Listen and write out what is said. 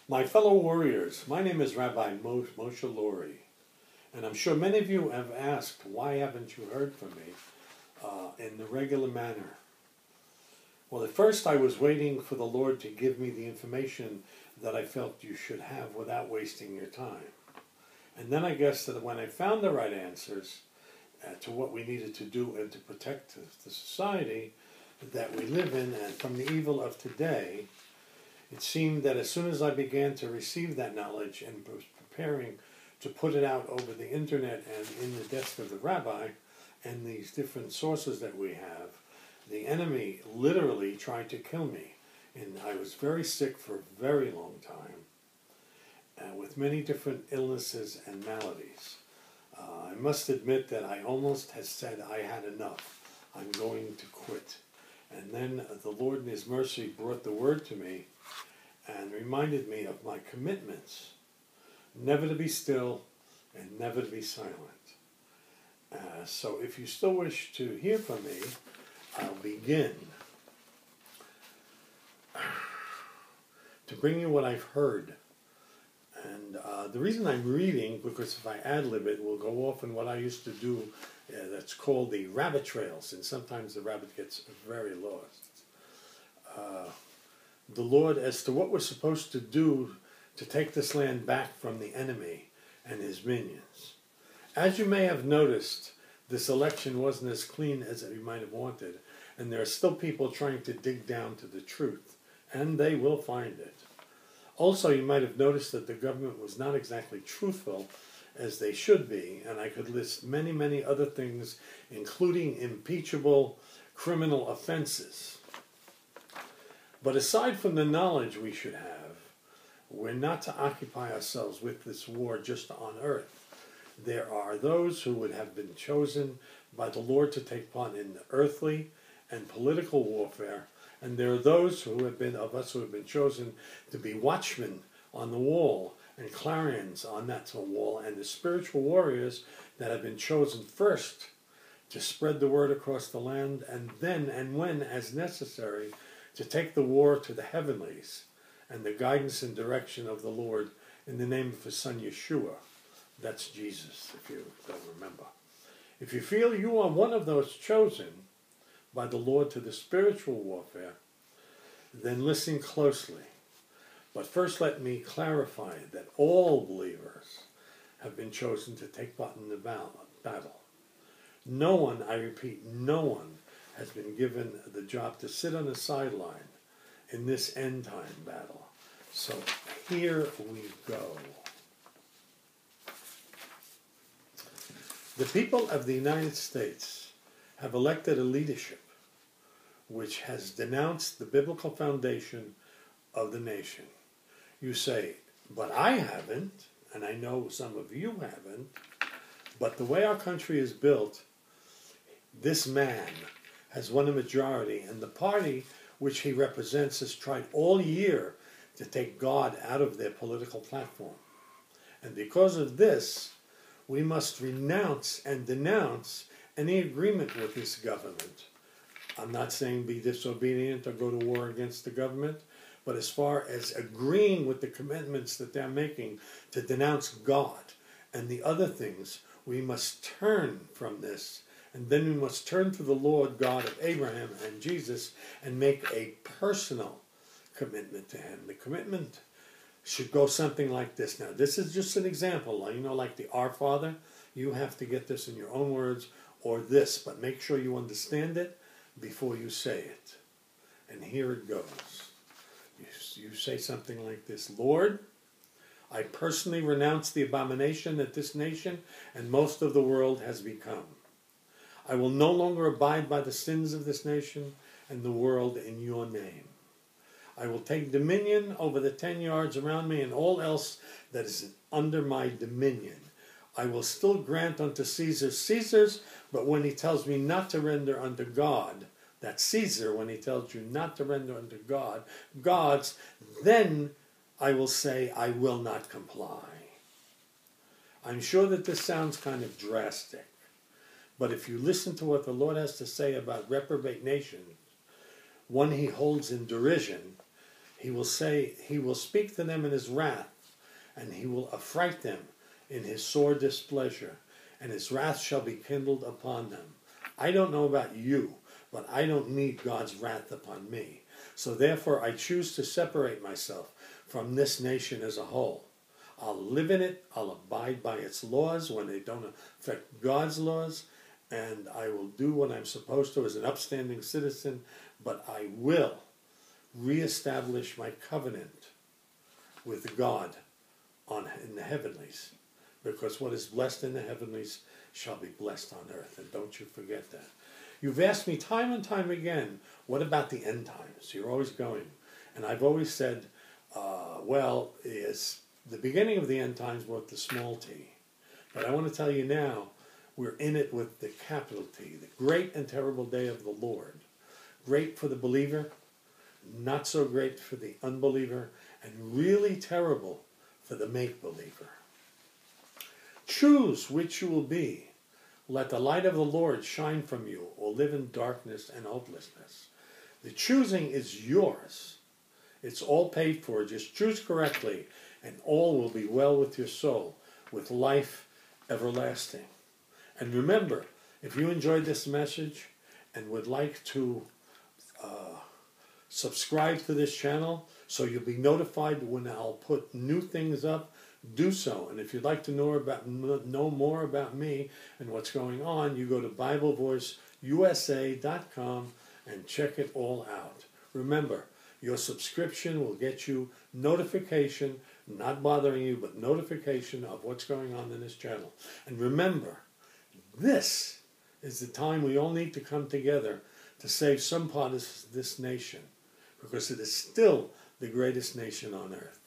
My fellow warriors, my name is Rabbi Moshe Lori, and I'm sure many of you have asked, why haven't you heard from me in the regular manner? Well, at first I was waiting for the Lord to give me the information that I felt you should have without wasting your time. And then I guess that when I found the right answers to what we needed to do and to protect the society that we live in and from the evil of today, it seemed that as soon as I began to receive that knowledge and was preparing to put it out over the internet and in the desk of the rabbi and these different sources that we have, the enemy literally tried to kill me. And I was very sick for a very long time, with many different illnesses and maladies. I must admit that I almost had said I had enough. I'm going to quit. And then the Lord in His mercy brought the word to me and reminded me of my commitments, never to be still and never to be silent. So if you still wish to hear from me, I'll begin to bring you what I've heard. And the reason I'm reading, because if I ad-lib it, will go off in what I used to do that's called the rabbit trails, and sometimes the rabbit gets very lost. The Lord, as to what we're supposed to do to take this land back from the enemy and his minions. As you may have noticed, this election wasn't as clean as we might have wanted, and there are still people trying to dig down to the truth, and they will find it. Also, you might have noticed that the government was not exactly truthful as they should be, and I could list many, many other things, including impeachable criminal offenses. But aside from the knowledge we should have, we're not to occupy ourselves with this war just on earth. There are those who would have been chosen by the Lord to take part in the earthly and political warfare, and there are those who have been chosen to be watchmen on the wall and clarions on that wall, and the spiritual warriors that have been chosen first to spread the word across the land, and then and when as necessary to take the war to the heavenlies and the guidance and direction of the Lord in the name of His Son Yeshua. That's Jesus, if you don't remember. If you feel you are one of those chosen by the Lord to the spiritual warfare, then listen closely. But first let me clarify that all believers have been chosen to take part in the battle. No one, I repeat, no one has been given the job to sit on the sideline in this end-time battle. So here we go. The people of the United States have elected a leadership which has denounced the biblical foundation of the nation. You say, but I haven't, and I know some of you haven't, but the way our country is built, this man has won a majority, and the party which he represents has tried all year to take God out of their political platform. And because of this, we must renounce and denounce any agreement with this government. I'm not saying be disobedient or go to war against the government, but as far as agreeing with the commitments that they're making to denounce God and the other things, we must turn from this. And then we must turn to the Lord God of Abraham and Jesus and make a personal commitment to Him. The commitment should go something like this. Now, this is just an example. You know, like the Our Father, you have to get this in your own words, or this, but make sure you understand it before you say it. And here it goes. You say something like this: Lord, I personally renounce the abomination that this nation and most of the world has become. I will no longer abide by the sins of this nation and the world in your name. I will take dominion over the 10 yards around me and all else that is under my dominion. I will still grant unto Caesar Caesar's, but when he tells me not to render unto God, that's Caesar, when he tells you not to render unto God, God's, then I will say I will not comply. I'm sure that this sounds kind of drastic, but if you listen to what the Lord has to say about reprobate nations, one He holds in derision, He will say, he will speak to them in his wrath, and he will affright them in his sore displeasure, and his wrath shall be kindled upon them. I don't know about you, but I don't need God's wrath upon me. So therefore I choose to separate myself from this nation as a whole. I'll live in it, I'll abide by its laws when they don't affect God's laws, and I will do what I'm supposed to as an upstanding citizen, but I will reestablish my covenant with God in the heavenlies, because what is blessed in the heavenlies shall be blessed on earth, and don't you forget that. You've asked me time and time again, what about the end times? You're always going. And I've always said, well, it's the beginning of the end times with the small t. But I want to tell you now, we're in it with the capital T, the great and terrible day of the Lord. Great for the believer, not so great for the unbeliever, and really terrible for the make-believer. Choose which you will be. Let the light of the Lord shine from you, or live in darkness and hopelessness. The choosing is yours. It's all paid for. Just choose correctly, and all will be well with your soul, with life everlasting. And remember, if you enjoyed this message and would like to subscribe to this channel so you'll be notified when I'll put new things up, do so. And if you'd like to know more about me and what's going on, you go to BibleVoiceUSA.com and check it all out. Remember, your subscription will get you notification, not bothering you, but notification of what's going on in this channel. And remember, this is the time we all need to come together to save some part of this nation, because it is still the greatest nation on earth.